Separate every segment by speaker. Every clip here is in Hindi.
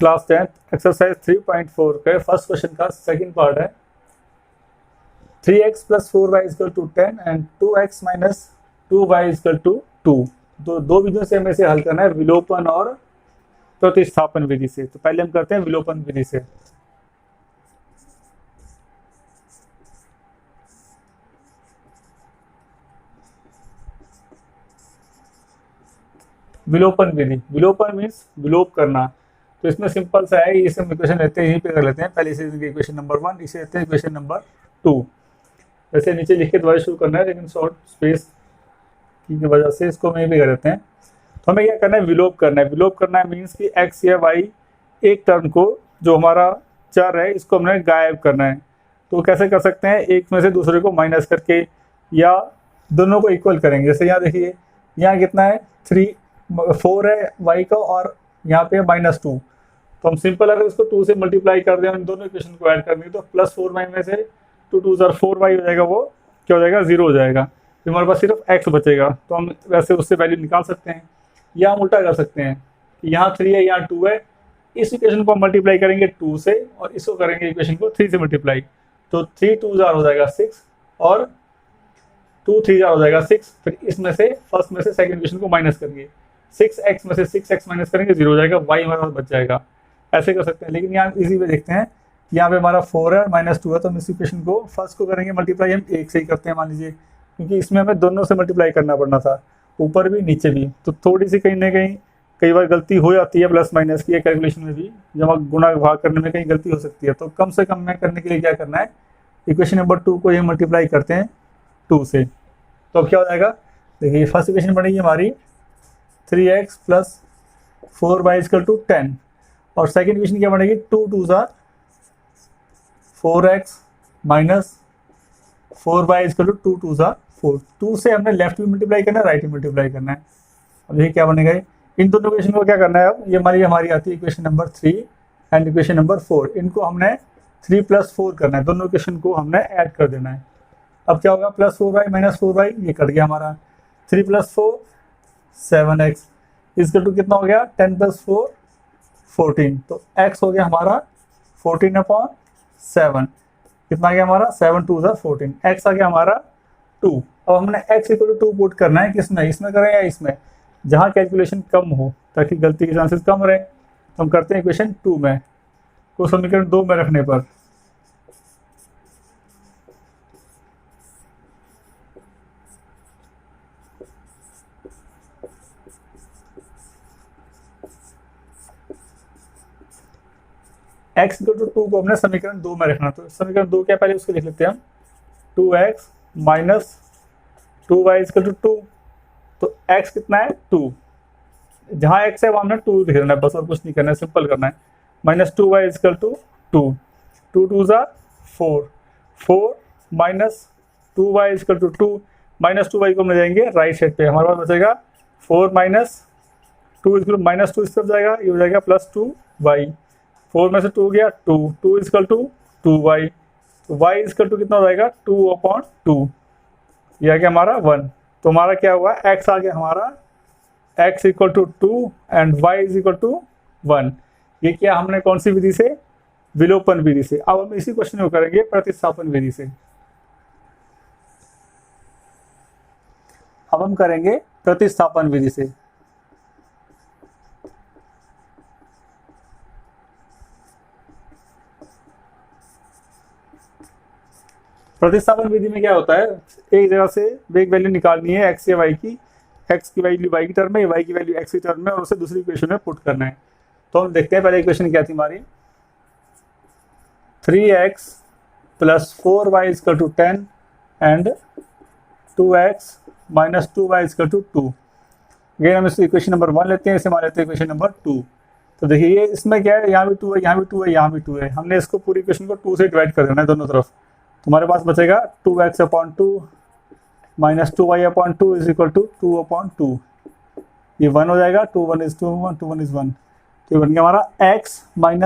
Speaker 1: क्लास 10 एक्सरसाइज 3.4 के फर्स्ट क्वेश्चन का सेकंड पार्ट है 3x + 4y = 10 and 2x - 2y = 2। तो दो विधियों से हमें इसे हल करना है, विलोपन और प्रतिस्थापन विधि से। तो पहले हम करते हैं विलोपन विधि से। विलोपन विधि, विलोपन मीन्स विलोप करना। तो इसमें सिंपल सा है, इसे हम इक्वेशन लेते हैं, यहीं पे कर लेते हैं। पहले इसे इक्वेशन नंबर 1, इसे लेते हैं इक्वेशन नंबर 2। वैसे नीचे लिख के दोबारा शुरू करना है, लेकिन शॉर्ट स्पेस की वजह से इसको हम यहीं पे कर लेते हैं। तो हमें क्या करना है, विलोप करना है। विलोप करना है मीन्स कि x या y एक टर्म को, जो हमारा चर है, इसको हमने गायब करना है। तो कैसे कर सकते हैं, एक में से दूसरे को माइनस करके या दोनों को इक्वल करेंगे। जैसे यहाँ देखिए, यहाँ कितना है 4 है y का और यहाँ पे -2। तो हम सिंपल अगर इसको 2 से मल्टीप्लाई कर दें, इन दोनों इक्वेशन को ऐड करनी, तो +4y में से 2 2 4y हो जाएगा, वो क्या हो जाएगा, 0 हो जाएगा। फिर हमारे पास सिर्फ x बचेगा। तो हम वैसे उससे वैल्यू निकाल सकते हैं, या हम उल्टा कर सकते हैं कि यहाँ 3 है, यहाँ 2 है। इस इक्वेशन को हम मल्टीप्लाई करेंगे 2 से और इसको करेंगे इक्वेशन को 3 से मल्टीप्लाई। तो 3 2 हो जाएगा 6 और 2 3 हो जाएगा 6। फिर इसमें से फर्स्ट में से सेकंड इक्वेशन को माइनस करेंगे, 6x में से 6x माइनस करेंगे, 0 हो जाएगा, y हमारे पास बच जाएगा। ऐसे कर सकते हैं, लेकिन यहाँ इजी वे देखते हैं। यहाँ पे हमारा 4 है और -2 है, तो हम इस इक्वेशन को फर्स्ट को करेंगे मल्टीप्लाई, हम 1 से ही करते हैं मान लीजिए, क्योंकि इसमें हमें दोनों से मल्टीप्लाई करना पड़ना था, ऊपर भी नीचे भी। तो थोड़ी सी कहीं ना कहीं कई बार गलती हो जाती है प्लस माइनस की कैलकुलेशन में भी, जब गुणा भाग करने में कहीं गलती हो सकती है। तो कम से कम में करने के लिए क्या करना है, इक्वेशन नंबर 2 को ये मल्टीप्लाई करते हैं 2 से। तो अब क्या हो जाएगा, देखिए फर्स्ट इक्वेशन बनेगी हमारी 3x + 4y = 10 और सेकेंड इक्वेशन क्या बनेगी, 2 2 4x - 4y = 2 2 4। 2 से हमने लेफ्ट भी मल्टीप्लाई करना है, राइट भी मल्टीप्लाई करना है। अब देखिए क्या बनेगा, इन दोनों इक्वेशन को क्या करना है, अब ये हमारी आती है equation number 3 and equation number 4। इनको हमने 3 + 4 करना है, दोनों इक्वेशन को हमने ऐड कर देना है। अब क्या होगा, +4y - 4y, ये कट गया हमारा। 3 + 4 7x = कितना हो गया, 10 + 4 14। तो x हो गया हमारा 14/7। कितना आ गया हमारा, 7 2 14। x आ गया हमारा 2। अब हमने x = 2 पुट करना है, किसमें, इसमें करें या इसमें, जहाँ कैलकुलेशन कम हो ताकि गलती के चांसेस कम रहे। तो हम करते हैं इक्वेशन 2 में, को समीकरण 2 में रखने पर x = 2 को हमने समीकरण 2 में रखना। तो समीकरण 2 क्या, पहले उसको लिख लेते हैं हम, 2x - 2y = 2। तो x कितना है, 2। जहाँ x है वहाँ हमने 2 लिख देना है, बस और कुछ नहीं करना है, सिंपल करना है। -2y = 2, 2 2 4, 4 - 2y = 2। -2y को हम ले जाएंगे राइट साइड पे, हमारे पास बचेगा 4 - 2 -2 इस तरफ जाएगा, ये हो जाएगा +2y। 4 में से 2 गया 2, 2 = 2y। तो y = कितना हो जाएगा, 2/2। ये आ गया हमारा 1। तो हमारा क्या हुआ, x आ गया हमारा, x = 2 एंड y = 1। ये क्या हमने कौन सी विधि से, विलोपन विधि से। अब हम इसी क्वेश्चन को करेंगे प्रतिस्थापन विधि से। अब हम करेंगे प्रतिस्थापन विधि से। प्रतिस्थापन विधि में क्या होता है, एक जगह से एक वैल्यू निकालनी है x या y की, x की वैल्यू y की टर्म में, y की वैल्यू x की टर्म में, और उसे दूसरी इक्वेशन में पुट करना है। तो हम देखते हैं पहले इक्वेशन क्या थी हमारी, 3x + 4y = 10 and 2x - 2y = 2। Again हम इस इक्वेशन नंबर 1 लेते हैं, इसे मान लेते हैं इक्वेशन नंबर 2। तो देखिए ये इसमें क्या है, यहाँ भी 2 है, यहाँ भी 2 है, यहाँ भी 2 है। हमने इसको पूरी इक्वेशन को 2 से डिवाइड कर देना है दोनों तरफ। तुम्हारे पास बचेगा 2x/2 - 2y/2 = 2/2। ये 1 हो जाएगा, 2 1 is 2 1 2 1 is 1। तो ये बन गया हमारा x - y =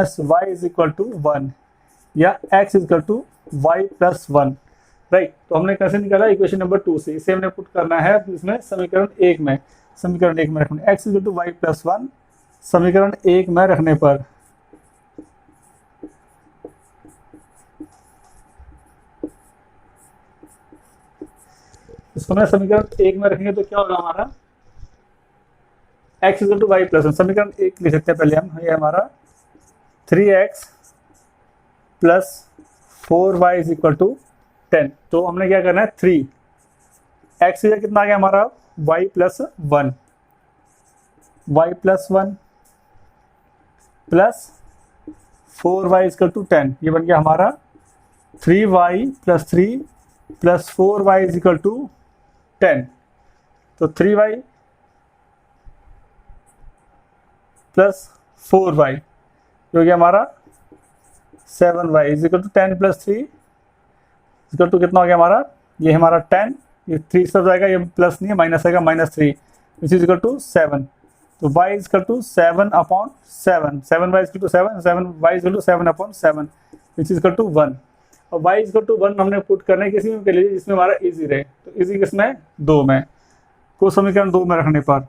Speaker 1: 1 या x = y + 1, राइट। तो हमने कैसे निकाला, इक्वेशन नंबर 2 से। इसे हमने पुट करना है इसमें समीकरण 1 में, समीकरण 1 में रखना x = y + 1 समीकरण 1 में रखने पर इसको मैं समीकरण 1 में रखेंगे तो क्या होगा हमारा, x equal to y plus 1, समीकरण 1 लिख सकते हैं पहले हम, ये हमारा 3x plus 4y is equal to 10। तो हमने क्या करना है, 3x से कितना आ गया हमारा y plus 1, y plus 1 plus 4y equal to 10, ये बन गया हमारा 3y plus 3 plus 4y is equal to 10। तो 3y प्लस 4y जो गया हमारा 7y is equal to 10 plus 3 equal to कितना हो गया हमारा, ये हमारा 10, ये 3 सब जाएगा, ये प्लस नहीं है माइनस आएगा, -3 विच इज इक्वल टू 7। तो y is equal to 7/7, 7y is equal to 7, 7y is equal to 7/7 which is equal to 1। और y इज इक्वल टू 1 हमने पुट करना है किसी में के लिए जिसमें हमारा इजी रहे, तो इजी किसमें, 2 में, को समीकरण 2 में रखने पर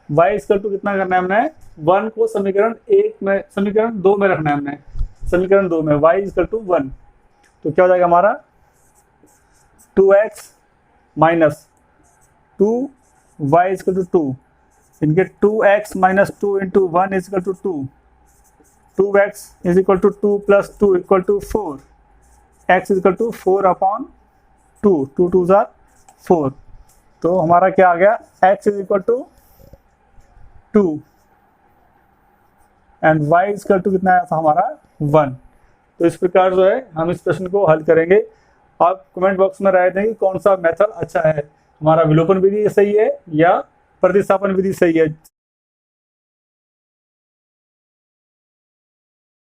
Speaker 1: y इक्वल टू कितना करना है हमने, 1 को समीकरण 1 में, समीकरण 2 में रखना है हमने, समीकरण 2 में y इक्वल टू 1। तो क्या हो जाएगा हमारा 2x minus 2y equal to 2, इनके 2x minus 2 into 1 is equal to 2, 2x is equal to 2 plus 2 equal to 4, x is equal to 4/2, 2 2 जार 4। तो हमारा क्या आ गया, x is equal to 2 and y equal to कितना आया था हमारा 1। तो इस प्रकार जो है हम इस प्रश्न को हल करेंगे। आप कमेंट बॉक्स में राय दें कि कौन सा मेथड अच्छा है, हमारा विलोपन विधि सही है या प्रतिस्थापन विधि सही है।